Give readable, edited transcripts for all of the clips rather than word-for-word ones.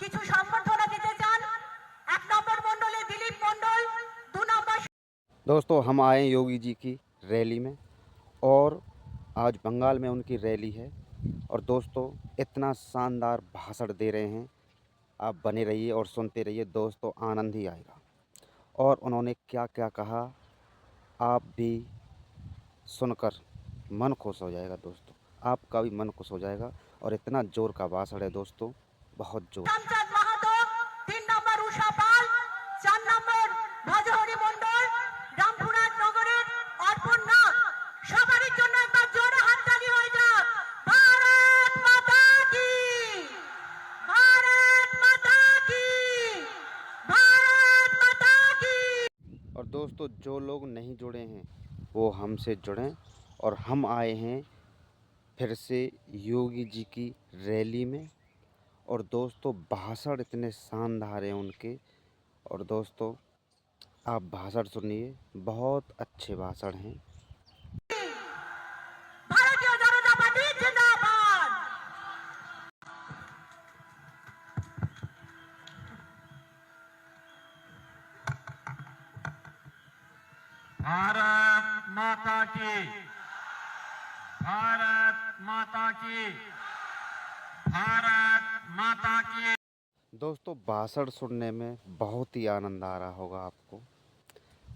কিছু সম্বর্ধনা দিতে চান। 1 নম্বর মণ্ডলে দিলীপ মণ্ডল, 2 নম্বর। दोस्तों हम आए योगी जी की रैली में और आज बंगाल में उनकी रैली है और दोस्तों इतना शानदार भाषण दे रहे हैं, आप बने रहिए और सुनते रहिए दोस्तों, आनंद ही आएगा। और उन्होंने क्या क्या कहा आप भी सुनकर मन खुश हो जाएगा दोस्तों, आपका भी मन खुश हो जाएगा। और इतना जोर का भाषण है दोस्तों, बहुत जोर। রামচাঁদ মাহাতো, 3 নম্বর উষা পাল, 4 নম্বর ভজহরি মণ্ডল, রামপুরহাট নগরের অর্পণ নাগ। সবারই জন্য একবার জোরে হাততালি হয়ে যাক। ভারত মাতা কি, ভারত মাতা কি, ভারত মাতা কি। और दोस्तों जो लोग नहीं जुड़े हैं वो हमसे जुड़ें और हम आए हैं फिर से योगी जी की रैली में। और दोस्तों भाषण इतने शानदार हैं उनके, और दोस्तों आप भाषण सुनिए, बहुत अच्छे भाषण हैं। भारतीय जनता पार्टी जिंदाबाद। भारत माता की, भारत माता की, भारत माता की। दोस्तों भाषण सुनने में बहुत ही आनंद आ रहा होगा आपको,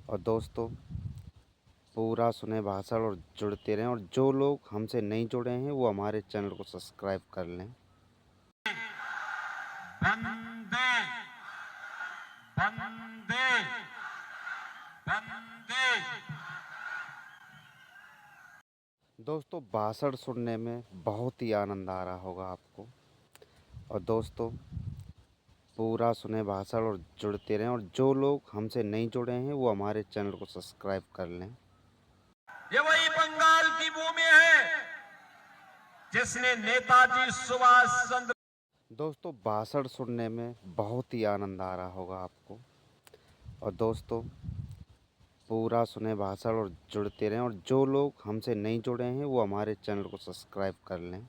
और दोस्तों पूरा सुने भाषण और जुड़ते रहें। और जो लोग हमसे नहीं जुड़े हैं वो हमारे चैनल को सब्सक्राइब कर लें। वंदे वंदे वंदे। दोस्तों भाषण सुनने में बहुत ही आनंद आ रहा होगा आपको, और दोस्तों पूरा सुने भाषण और जुड़ते रहें। और जो लोग हमसे नहीं जुड़े हैं वो हमारे चैनल को सब्सक्राइब कर लें। ये वही बंगाल की भूमि है जिसने नेताजी सुभाष चंद्र। दोस्तों भाषण सुनने में बहुत ही आनंद आ रहा होगा आपको, और दोस्तों पूरा सुने भाषण और जुड़ते रहें। और जो लोग हमसे नहीं जुड़े हैं वो हमारे चैनल को सब्सक्राइब कर लें।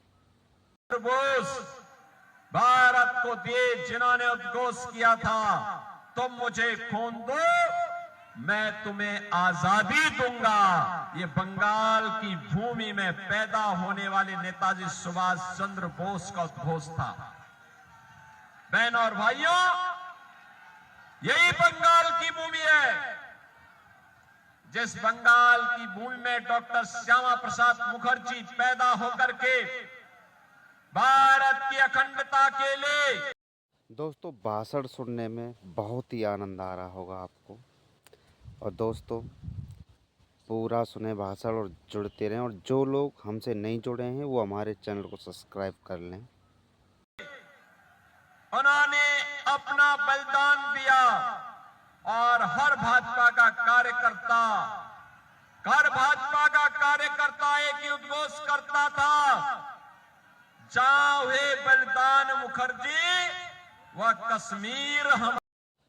बोस भारत को दिए जिन्होंने उद्घोष किया था, तुम मुझे खून दो मैं तुम्हें आजादी दूंगा। ये बंगाल की भूमि में पैदा होने वाले नेताजी सुभाष चंद्र बोस का उद्घोष था। बहनों और भाइयों, यही बंगाल की भूमि है जिस बंगाल की भूमि में डॉक्टर श्यामा प्रसाद मुखर्जी पैदा होकर के भारत की अखंडता के लिए। दोस्तों भाषण सुनने में बहुत ही आनंद आ रहा होगा आपको, और दोस्तों पूरा सुने भाषण और जुड़ते रहें। और जो लोग हमसे नहीं जुड़े हैं वो हमारे चैनल को सब्सक्राइब कर लें। उन्होंने अपना बलिदान दिया और हर भाजपा का कार्यकर्ता, हर भाजपा का कार्यकर्ता एक ही उद्घोष करता था, जहां हुए बलिदान मुखर्जी वह कश्मीर हम।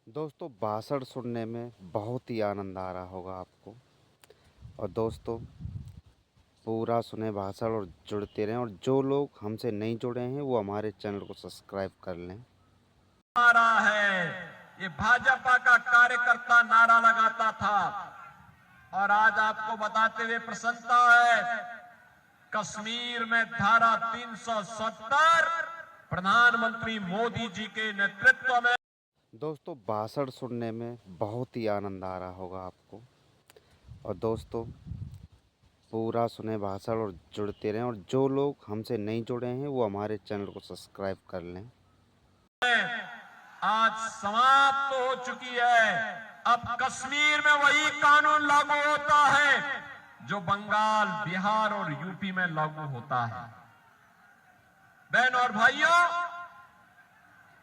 दोस्तों भाषण सुनने में बहुत ही आनंद आ रहा होगा आपको, और दोस्तों पूरा सुने भाषण और जुड़ते रहें। और जो लोग हमसे नहीं जुड़े हैं वो हमारे चैनल को सब्सक्राइब कर लें। नारा है, ये भाजपा का कार्यकर्ता नारा लगाता था, और आज आपको बताते हुए प्रसन्नता है, कश्मीर में धारा 370 प्रधानमंत्री मोदी जी के नेतृत्व में। दोस्तों भाषण सुनने में बहुत ही आनंद आ रहा होगा आपको, और दोस्तों पूरा सुने भाषण और जुड़ते रहें। और जो लोग हमसे नहीं जुड़े हैं वो हमारे चैनल को सब्सक्राइब कर लें। आज समाप्त हो चुकी है। अब कश्मीर में वही कानून लागू होता है जो बंगाल, बिहार और यूपी में लागू होता है। बहनों और भाइयों,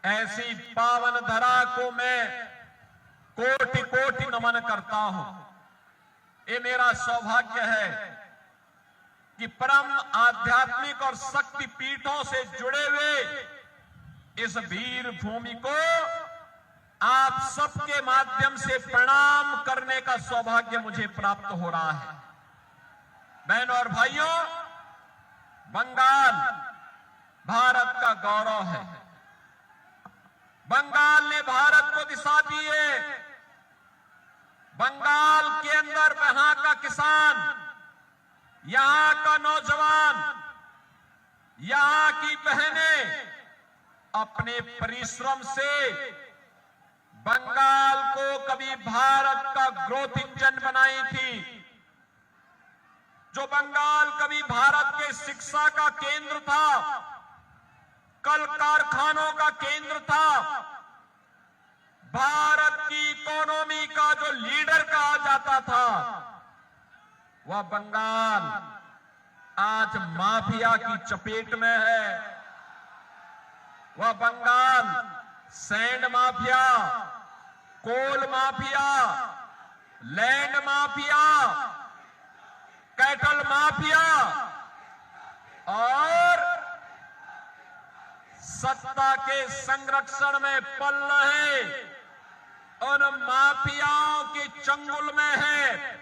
ऐसी पावन धरा को मैं कोटि कोटि नमन करता हूं। ये मेरा सौभाग्य है कि परम आध्यात्मिक और शक्ति पीठों से जुड़े हुए इस वीर भूमि को आप सबके माध्यम से प्रणाम करने का सौभाग्य मुझे प्राप्त हो रहा है। बहनों और भाइयों, बंगाल भारत का गौरव है। दिशा दी है। बंगाल के अंदर वहां का किसान, यहां का नौजवान, यहां की बहनें अपने परिश्रम से बंगाल को कभी भारत का ग्रोथ इंजन बनाई थी। जो बंगाल कभी भारत के शिक्षा का केंद्र था, कल कारखानों का केंद्र था, भारत की इकोनॉमी का जो लीडर कहा जाता था, वह बंगाल आज माफिया की चपेट में है। वह Bengal sand mafia, coal mafia, land mafia, cattle mafia और सत्ता के संरक्षण में पल रहे उन माफियाओं के चंगुल में है।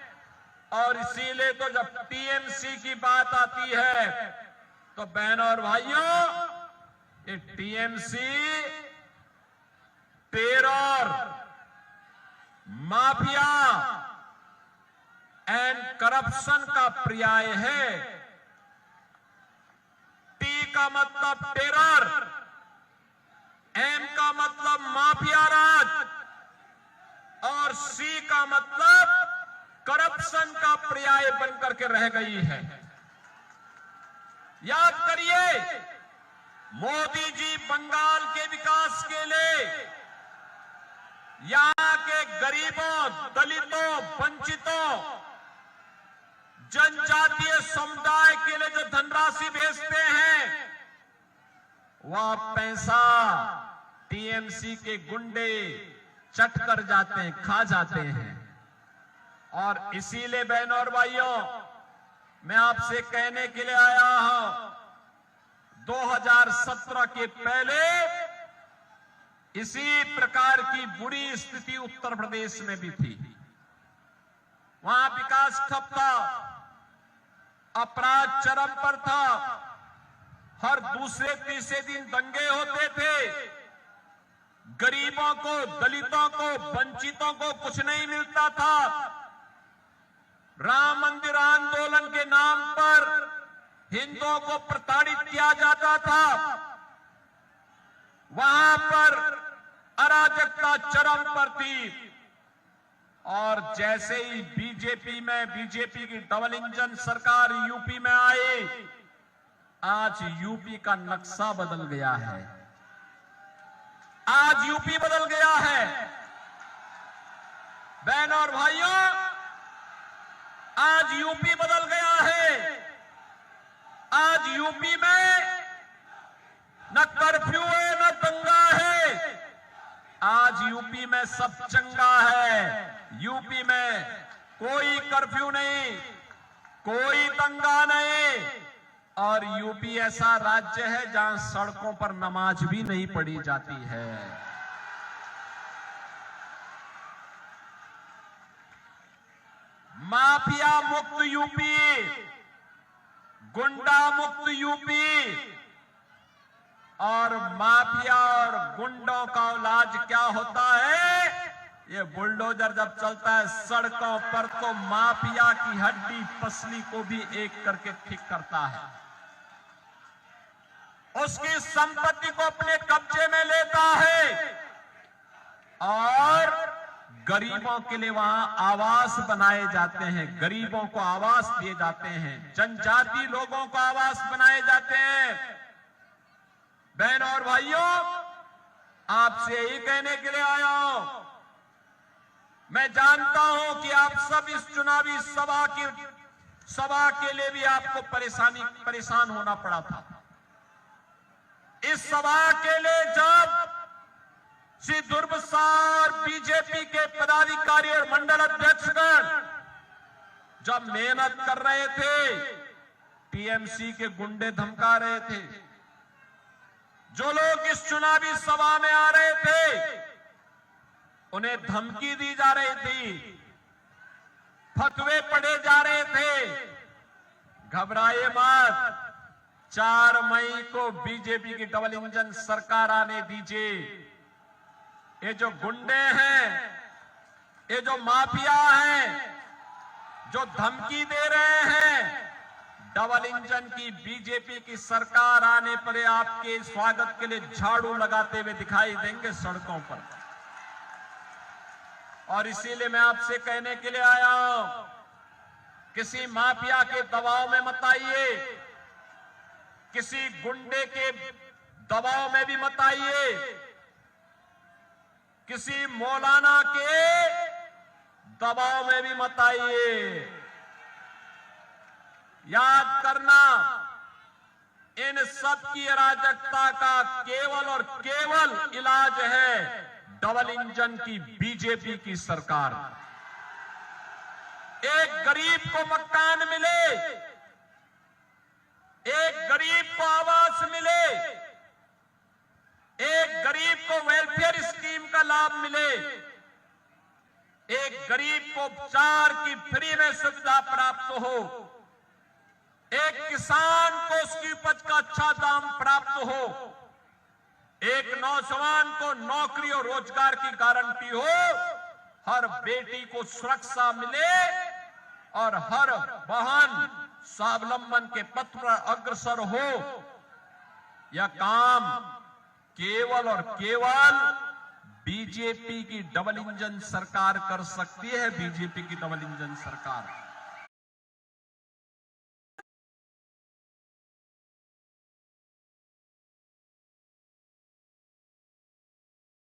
और इसीलिए तो जब टीएमसी की बात आती है तो बहनों और भाइयों, ये TMC terror, mafia and corruption का पर्याय है। टी का मतलब टेरर, एम का मतलब माफिया राज और सी का मतलब करप्शन का पर्याय बनकर के रह गई है। याद करिए, मोदी जी बंगाल के विकास के लिए यहां के गरीबों, दलितों, वंचितों, जनजातीय समुदाय के लिए जो धनराशि भेजते हैं, वह पैसा टीएमसी के गुंडे चट कर जाते हैं, खा जाते हैं। और इसीलिए बहनों और भाइयों, मैं आपसे कहने के लिए आया हूं, 2017 के पहले इसी प्रकार की बुरी स्थिति उत्तर प्रदेश में भी थी। वहां विकास ठप था, अपराध चरम पर था, हर दूसरे तीसरे दिन दंगे होते थे, गरीबों को, दलितों को, वंचितों को कुछ नहीं मिलता था। राम मंदिर आंदोलन के नाम पर हिंदुओं को प्रताड़ित किया जाता था। वहां पर अराजकता चरम पर थी। और जैसे ही बीजेपी की डबल इंजन सरकार यूपी में आई, आज यूपी का नक्शा बदल गया है। आज यूपी बदल गया है। बहनों और भाइयों, आज यूपी बदल गया है। आज यूपी में न कर्फ्यू है, न दंगा है। आज यूपी में सब चंगा है। यूपी में कोई कर्फ्यू नहीं, कोई दंगा नहीं। और यूपी ऐसा राज्य है जहां सड़कों पर नमाज भी नहीं पढ़ी जाती है। माफिया मुक्त यूपी, गुंडा मुक्त यूपी। और माफिया और गुंडों का इलाज क्या होता है? ये बुलडोजर जब चलता है सड़कों पर तो माफिया की हड्डी पसली को भी एक करके ठीक करता है, उसकी संपत्ति को अपने कब्जे में लेता है और गरीबों के लिए वहां आवास बनाए जाते हैं, गरीबों को आवास दिए जाते हैं, जनजाति लोगों को आवास बनाए जाते हैं। बहनों और भाइयों, आपसे यही कहने के लिए आया हूं। मैं जानता हूं कि आप सब इस चुनावी सभा के लिए भी आपको परेशान होना पड़ा था। इस सभा के लिए जब श्री दुर्ग सार बीजेपी के पदाधिकारी और मंडल अध्यक्षगण जब मेहनत कर रहे थे, टीएमसी के गुंडे धमका रहे थे। जो लोग इस चुनावी सभा में आ रहे थे, उन्हें धमकी दी जा रही थी, फतवे पढ़े जा रहे थे। घबराइए मत, 4 मई को बीजेपी की डबल इंजन सरकार आने दीजिए। ये जो गुंडे हैं, ये जो माफिया हैं, जो धमकी दे रहे हैं, डबल इंजन की बीजेपी की सरकार आने पर ये आपके स्वागत के लिए झाड़ू लगाते हुए दिखाई देंगे सड़कों पर। और इसीलिए मैं आपसे कहने के लिए आया हूं, किसी माफिया के दबाव में मत आइए, किसी गुंडे के दबाव में भी मत आइए, किसी मौलाना के दबाव में भी मत आइए। याद करना, इन सब की अराजकता का केवल और केवल इलाज है डबल इंजन की बीजेपी की सरकार। एक गरीब को मकान मिले, एक गरीब को आवास मिले, एक गरीब को वेलफेयर स्कीम का लाभ मिले, एक गरीब को उपचार की फ्री में सुविधा प्राप्त हो, एक किसान को उसकी उपज का अच्छा दाम प्राप्त हो, एक नौजवान को नौकरी और रोजगार की गारंटी हो, हर बेटी को सुरक्षा मिले और हर बहन स्वावलंबन के पथ पर अग्रसर हो। यह काम केवल और केवल बीजेपी की डबल इंजन सरकार कर सकती है। बीजेपी की डबल इंजन सरकार